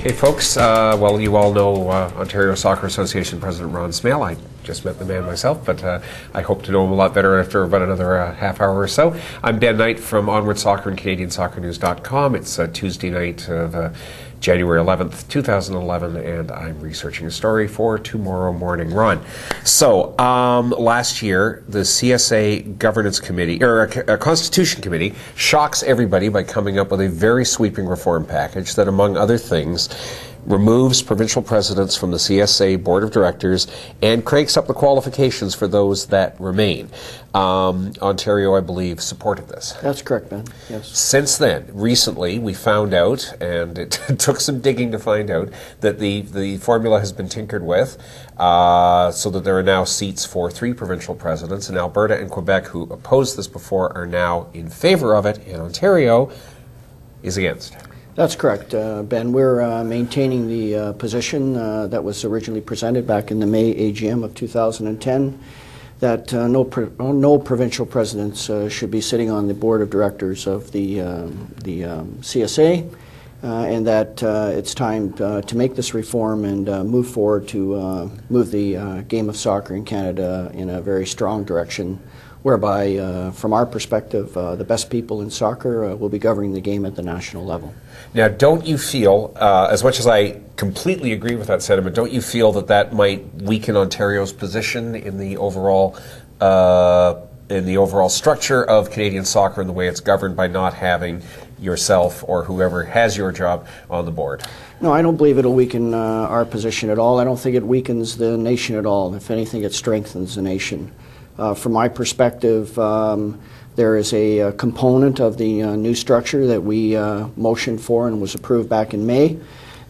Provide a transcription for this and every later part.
Hey folks, well you all know Ontario Soccer Association President Ron Smale. I just met the man myself, but I hope to know him a lot better after about another half hour or so. I'm Ben Knight from Onward Soccer and CanadianSoccerNews.com. It's Tuesday night of January 11th, 2011, and I'm researching a story for tomorrow morning. Ron, so last year the CSA Governance Committee, or Constitution Committee, shocks everybody by coming up with a very sweeping reform package that, among other things, removes provincial presidents from the CSA Board of Directors and cranks up the qualifications for those that remain. Ontario, I believe, supported this. That's correct, Ben. Yes. Since then, recently, we found out, and it took some digging to find out, that the formula has been tinkered with so that there are now seats for 3 provincial presidents, and Alberta and Quebec, who opposed this before, are now in favor of it, and Ontario is against. That's correct, Ben. We're maintaining the position that was originally presented back in the May AGM of 2010, that no provincial presidents should be sitting on the board of directors of the CSA, and that it's time to make this reform and move forward to move the game of soccer in Canada in a very strong direction, whereby, from our perspective, the best people in soccer will be governing the game at the national level. Now, don't you feel, as much as I completely agree with that sentiment, don't you feel that that might weaken Ontario's position in the overall structure of Canadian soccer and the way it's governed by not having yourself or whoever has your job on the board? No, I don't believe it'll weaken our position at all. I don't think it weakens the nation at all. If anything, it strengthens the nation. From my perspective, there is a component of the new structure that we motioned for and was approved back in May,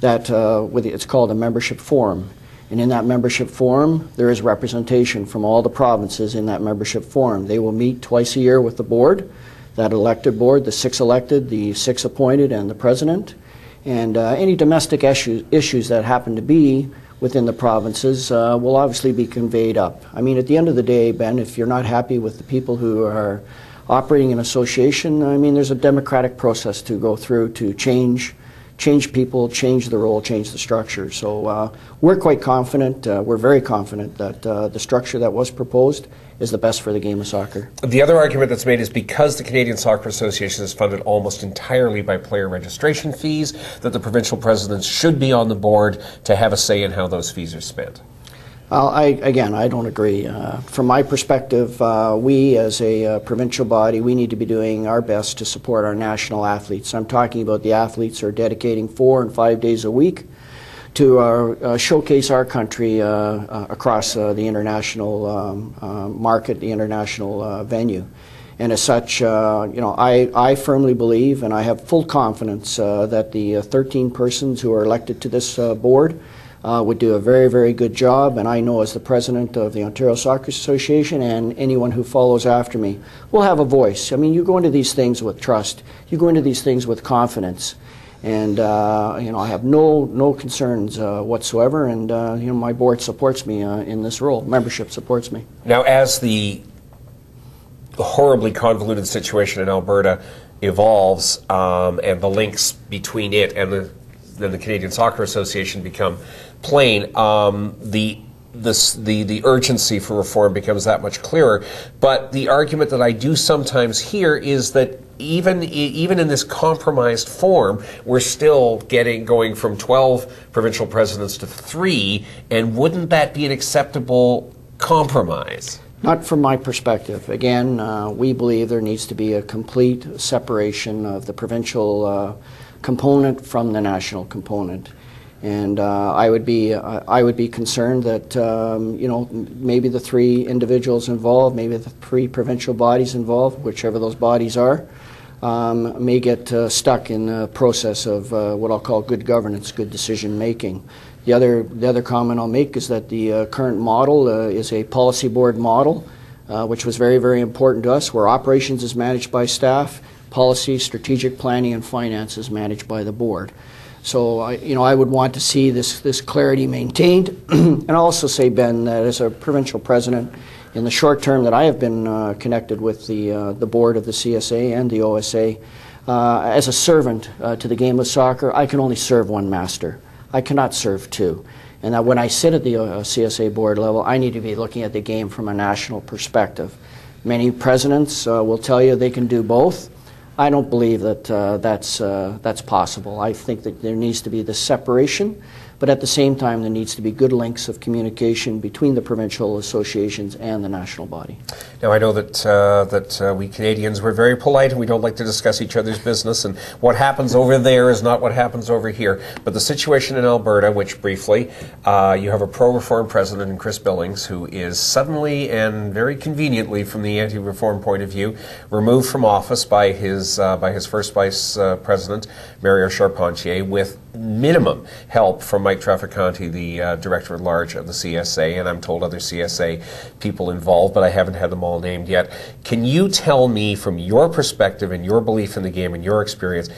that it's called a membership forum. And in that membership forum, there is representation from all the provinces in that membership forum. They will meet twice a year with the board, that elected board, the 6 elected, the 6 appointed, and the president. And any domestic issues that happen to be within the provinces will obviously be conveyed up. I mean, at the end of the day, Ben, if you're not happy with the people who are operating an association, I mean, there's a democratic process to go through to change people, change the role, change the structure. So we're quite confident, we're very confident that the structure that was proposed is the best for the game of soccer. The other argument that's made is because the Canadian Soccer Association is funded almost entirely by player registration fees, that the provincial presidents should be on the board to have a say in how those fees are spent. Again, I don't agree. From my perspective, we as a provincial body, we need to be doing our best to support our national athletes. I'm talking about the athletes who are dedicating 4 and 5 days a week to showcase our country across the international market, the international venue. And as such, you know, I firmly believe, and I have full confidence that the 13 persons who are elected to this board would do a very, very good job, and I know as the president of the Ontario Soccer Association and anyone who follows after me will have a voice. I mean, you go into these things with trust. You go into these things with confidence. And, you know, I have no concerns whatsoever, and, you know, my board supports me in this role. Membership supports me. Now, as the horribly convoluted situation in Alberta evolves and the links between it and the Canadian Soccer Association become plain, the urgency for reform becomes that much clearer. But the argument that I do sometimes hear is that even in this compromised form, we're still going from 12 provincial presidents to 3, and wouldn't that be an acceptable compromise? Not from my perspective. Again, we believe there needs to be a complete separation of the provincial component from the national component. And I would be concerned that you know, maybe the 3 individuals involved, maybe the 3 provincial bodies involved, whichever those bodies are, may get stuck in the process of what I'll call good governance, good decision making. The other comment I'll make is that the current model is a policy board model, which was very, very important to us, where operations is managed by staff, policy, strategic planning, and finance is managed by the board. So, you know, I would want to see this clarity maintained. And I'll also say, Ben, that as a provincial president, in the short term that I have been connected with the board of the CSA and the OSA, as a servant to the game of soccer, I can only serve one master. I cannot serve two. And that when I sit at the CSA board level, I need to be looking at the game from a national perspective. Many presidents will tell you they can do both. I don't believe that that's possible. I think that there needs to be this separation, but at the same time there needs to be good links of communication between the provincial associations and the national body. Now I know that we Canadians, we're very polite and we don't like to discuss each other's business, and what happens over there is not what happens over here. But the situation in Alberta, which briefly, you have a pro-reform president in Chris Billings, who is suddenly and very conveniently from the anti-reform point of view removed from office by his first vice president, Mario Charpentier, with minimum help from Mike Traficante, the director at large of the CSA, and I'm told other CSA people involved, but I haven't had them all named yet. Can you tell me, from your perspective and your belief in the game and your experience,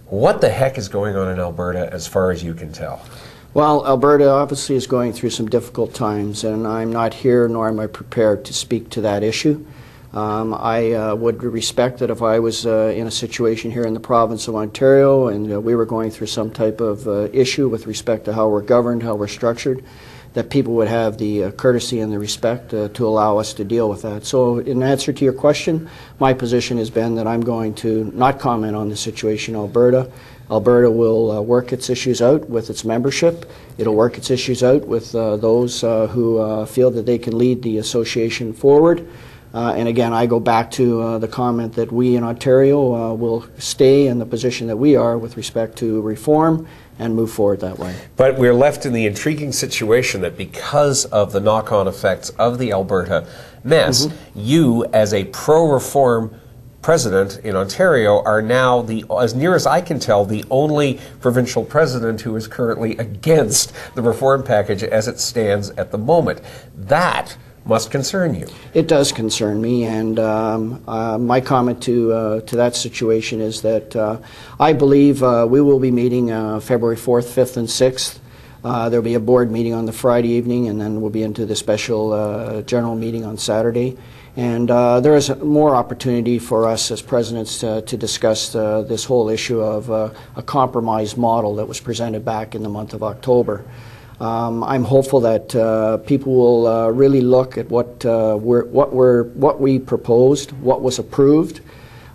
what the heck is going on in Alberta as far as you can tell? Well, Alberta obviously is going through some difficult times, and I'm not here nor am I prepared to speak to that issue. I would respect that if I was in a situation here in the province of Ontario and we were going through some type of issue with respect to how we're governed, how we're structured, that people would have the courtesy and the respect to allow us to deal with that. So in answer to your question, my position has been that I'm going to not comment on the situation in Alberta. Alberta will work its issues out with its membership. It'll work its issues out with those who feel that they can lead the association forward. And again, I go back to the comment that we in Ontario will stay in the position that we are with respect to reform and move forward that way. But we're left in the intriguing situation that because of the knock-on effects of the Alberta mess, you, as a pro-reform president in Ontario, are now, as near as I can tell, the only provincial president who is currently against the reform package as it stands at the moment. That must concern you. It does concern me, and my comment to that situation is that I believe we will be meeting February 4th, 5th, and 6th. There will be a board meeting on the Friday evening, and then we'll be into the special general meeting on Saturday. And there is more opportunity for us as presidents to discuss this whole issue of a compromise model that was presented back in the month of October. I'm hopeful that people will really look at what we proposed, what was approved.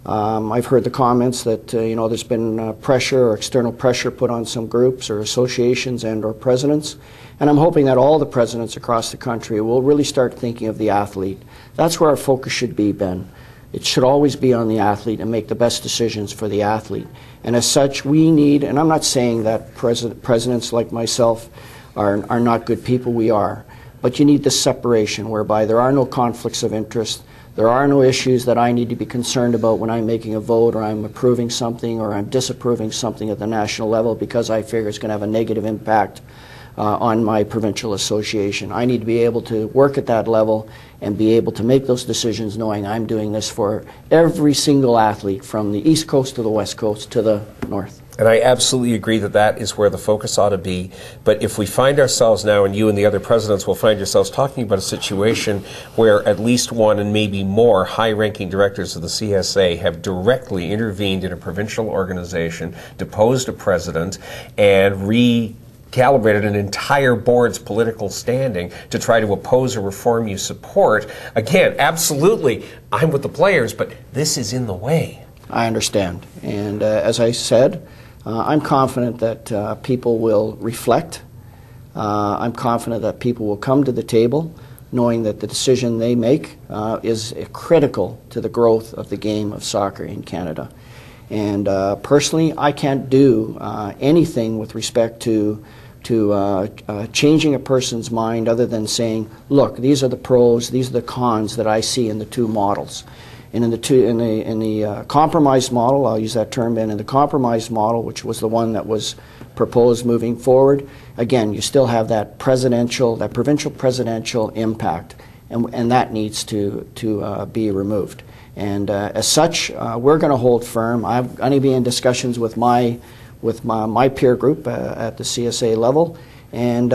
I've heard the comments that there's been pressure or external pressure put on some groups or associations and or presidents, and I'm hoping that all the presidents across the country will really start thinking of the athlete. That's where our focus should be, Ben. It should always be on the athlete and make the best decisions for the athlete. And as such, we need, and I'm not saying that presidents like myself are not good people, we are. But you need this separation whereby there are no conflicts of interest, there are no issues that I need to be concerned about when I'm making a vote or I'm approving something or I'm disapproving something at the national level because I figure it's going to have a negative impact on my provincial association. I need to be able to work at that level and be able to make those decisions knowing I'm doing this for every single athlete from the East Coast to the West Coast to the North. And I absolutely agree that that is where the focus ought to be. But if we find ourselves now, and you and the other presidents will find yourselves talking about a situation where at least one and maybe more high-ranking directors of the CSA have directly intervened in a provincial organization, deposed a president, and recalibrated an entire board's political standing to try to oppose a reform you support, again, absolutely, I'm with the players, but this is in the way. I understand. And as I said, I'm confident that people will reflect. I'm confident that people will come to the table knowing that the decision they make is critical to the growth of the game of soccer in Canada. And personally, I can't do anything with respect to changing a person's mind other than saying, look, these are the pros, these are the cons that I see in the two models. And in the compromise model, I'll use that term, Ben, in the compromise model, which was the one that was proposed moving forward, again, you still have that provincial presidential impact, and that needs to be removed. And as such, we're going to hold firm. I'm going to be in discussions with my peer group at the CSA level, and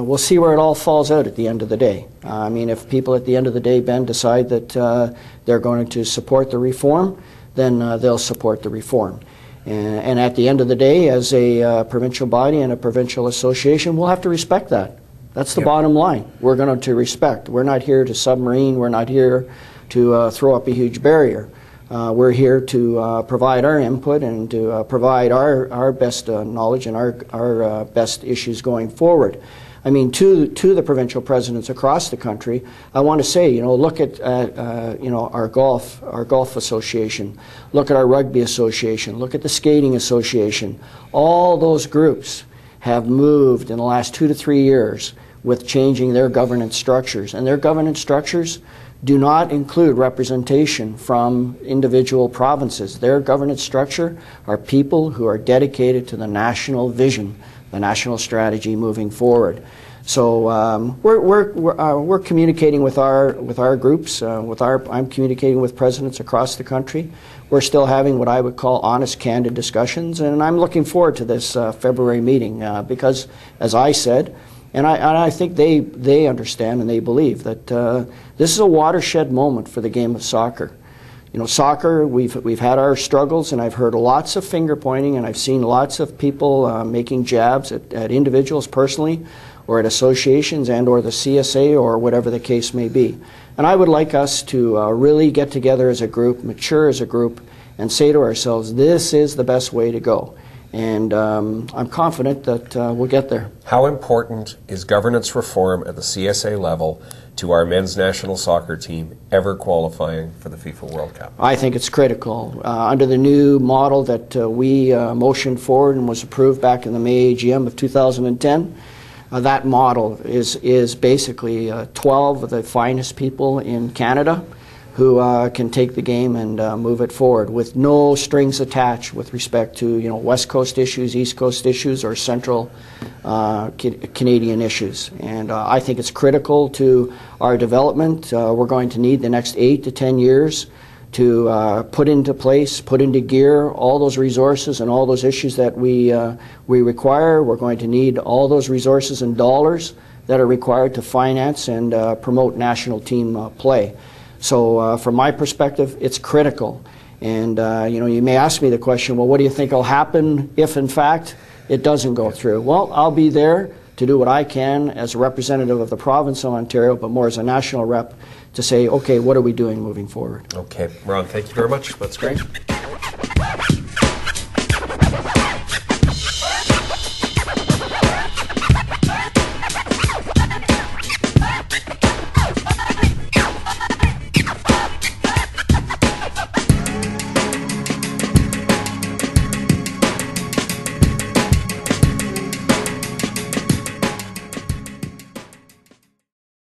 we'll see where it all falls out at the end of the day. I mean, if people at the end of the day, Ben, decide that they're going to support the reform, then they'll support the reform. And at the end of the day, as a provincial body and a provincial association, we'll have to respect that. That's the bottom line. We're going to respect. We're not here to submarine. We're not here to throw up a huge barrier. We're here to provide our input and to provide our best knowledge and our best issues going forward. I mean, to the provincial presidents across the country, I want to say, look at our golf association, look at our rugby association, look at the skating association. All those groups have moved in the last 2 to 3 years with changing their governance structures, and their governance structures do not include representation from individual provinces. Their governance structure are people who are dedicated to the national vision, the national strategy moving forward. So we're communicating with our groups. I'm communicating with presidents across the country. We're still having what I would call honest, candid discussions, and I'm looking forward to this February meeting because, as I said, and I think they understand and they believe that this is a watershed moment for the game of soccer. Soccer, we've had our struggles, and I've heard lots of finger pointing, and I've seen lots of people making jabs at individuals personally, or at associations and or the CSA or whatever the case may be. And I would like us to really get together as a group, mature as a group, and say to ourselves, this is the best way to go. And I'm confident that we'll get there. How important is governance reform at the CSA level to our men's national soccer team ever qualifying for the FIFA World Cup? I think it's critical. Under the new model that we motioned forward and was approved back in the May AGM of 2010, that model is basically 12 of the finest people in Canada who can take the game and move it forward with no strings attached with respect to West Coast issues, East Coast issues, or Central Canadian issues. And I think it's critical to our development. We're going to need the next 8 to 10 years to put into place, put into gear all those resources and all those issues that we require. We're going to need all those resources and dollars that are required to finance and promote national team play. So from my perspective, it's critical. And you may ask me the question, well, what do you think will happen if, in fact, it doesn't go through? Well, I'll be there to do what I can as a representative of the province of Ontario, but more as a national rep, to say, okay, what are we doing moving forward? Okay, Ron, thank you very much. That's great.